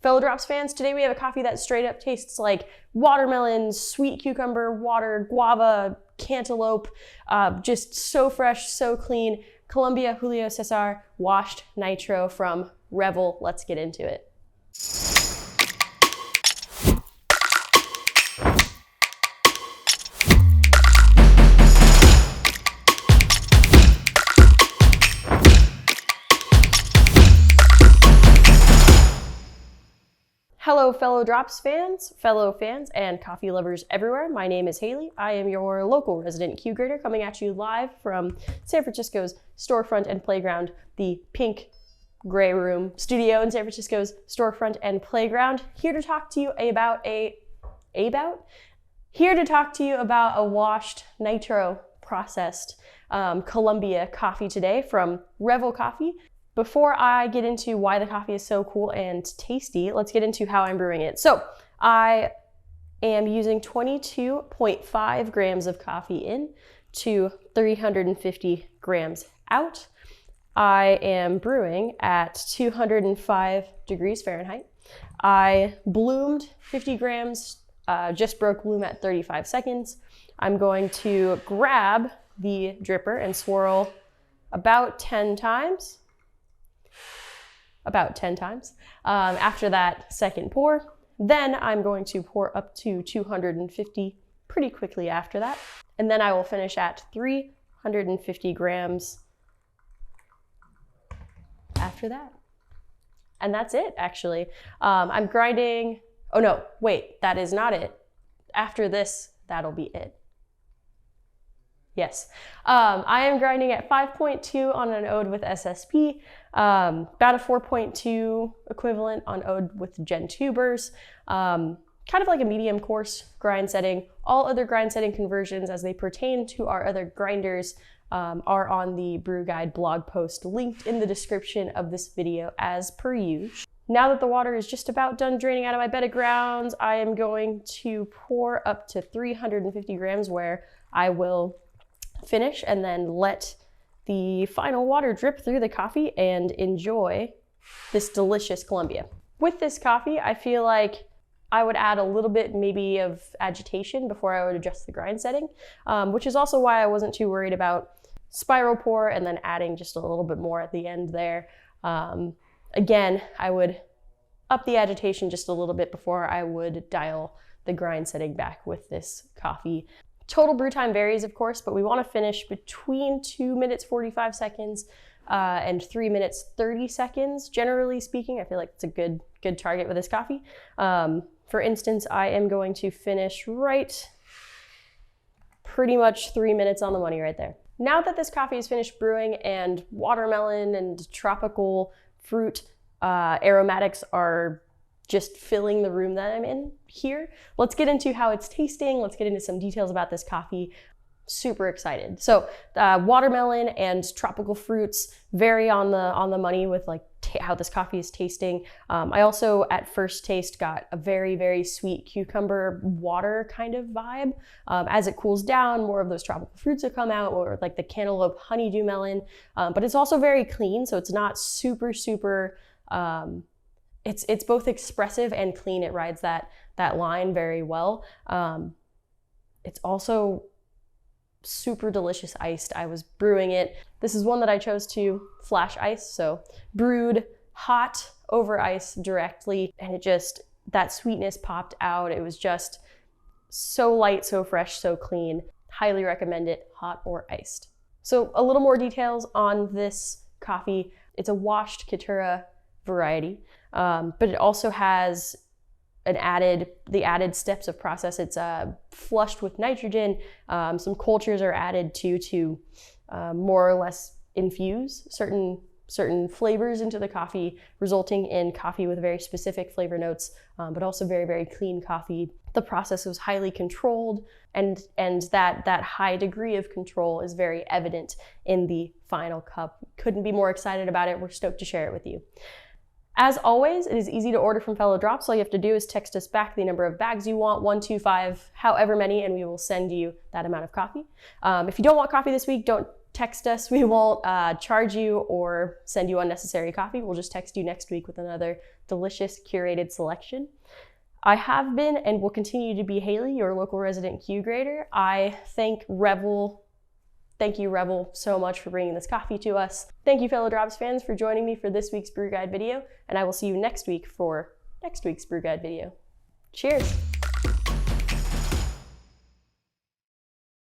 Fellow Drops fans, today we have a coffee that straight up tastes like watermelon, sweet cucumber, water, guava, cantaloupe, just so fresh, so clean. Colombia Julio Cesar washed Nitro from Revel. Let's get into it. Hello, fellow Drops fans, fellow fans, and coffee lovers everywhere. My name is Haley. I am your local resident Q grader coming at you live from San Francisco's storefront and playground, the pink gray room studio in San Francisco's storefront and playground. Here to talk to you about a washed Nitro processed Colombia coffee today from Revel Coffee. Before I get into why the coffee is so cool and tasty, let's get into how I'm brewing it. So I am using 22.5 grams of coffee in to 350 grams out. I am brewing at 205 degrees Fahrenheit. I bloomed 50 grams, just broke bloom at 35 seconds. I'm going to grab the dripper and swirl about 10 times. After that second pour. Then I'm going to pour up to 250 pretty quickly after that. And then I will finish at 350 grams after that. And that's it, actually. I'm grinding, oh no, wait, that is not it. After this, that'll be it. Yes, I am grinding at 5.2 on an ode with SSP, about a 4.2 equivalent on ode with Gen tubers, kind of like a medium coarse grind setting. All other grind setting conversions as they pertain to our other grinders are on the Brew Guide blog post linked in the description of this video as per usual. Now that the water is just about done draining out of my bed of grounds, I am going to pour up to 350 grams where I will finish and then let the final water drip through the coffee and enjoy this delicious Colombia. With this coffee, I feel like I would add a little bit maybe of agitation before I would adjust the grind setting, which is also why I wasn't too worried about spiral pour and then adding just a little bit more at the end there. Again, I would up the agitation just a little bit before I would dial the grind setting back with this coffee. Total brew time varies, of course, but we want to finish between 2 minutes 45 seconds and 3 minutes 30 seconds. Generally speaking, I feel like it's a good target with this coffee. For instance, I am going to finish right pretty much 3 minutes on the money right there. Now that this coffee is finished brewing and watermelon and tropical fruit aromatics are just filling the room that I'm in here, let's get into how it's tasting. Let's get into some details about this coffee. Super excited. So watermelon and tropical fruits vary on the money with like how this coffee is tasting. I also at first taste got a very, very sweet cucumber water kind of vibe. As it cools down, more of those tropical fruits will come out, or like the cantaloupe honeydew melon. But it's also very clean, so it's not super it's both expressive and clean. It rides that line very well. It's also super delicious iced. I was brewing it. This is one that I chose to flash ice, so brewed hot over ice directly, and it just, that sweetness popped out. It was just so light, so fresh, so clean. Highly recommend it, hot or iced. So a little more details on this coffee. It's a washed Caturra variety, but it also has the added steps of process. It's flushed with nitrogen. Some cultures are added to more or less infuse certain flavors into the coffee, resulting in coffee with very specific flavor notes, but also very, very clean coffee. The process was highly controlled, and that high degree of control is very evident in the final cup. Couldn't be more excited about it. We're stoked to share it with you. As always, it is easy to order from Fellow Drops. All you have to do is text us back the number of bags you want, 1, 2, 5, however many, and we will send you that amount of coffee. If you don't want coffee this week, don't text us. We won't charge you or send you unnecessary coffee. We'll just text you next week with another delicious curated selection. I have been and will continue to be Haley, your local resident Q grader. I thank Revel. Thank you, Revel, so much for bringing this coffee to us. Thank you, fellow Drops fans, for joining me for this week's Brew Guide video, and I will see you next week for next week's Brew Guide video. Cheers!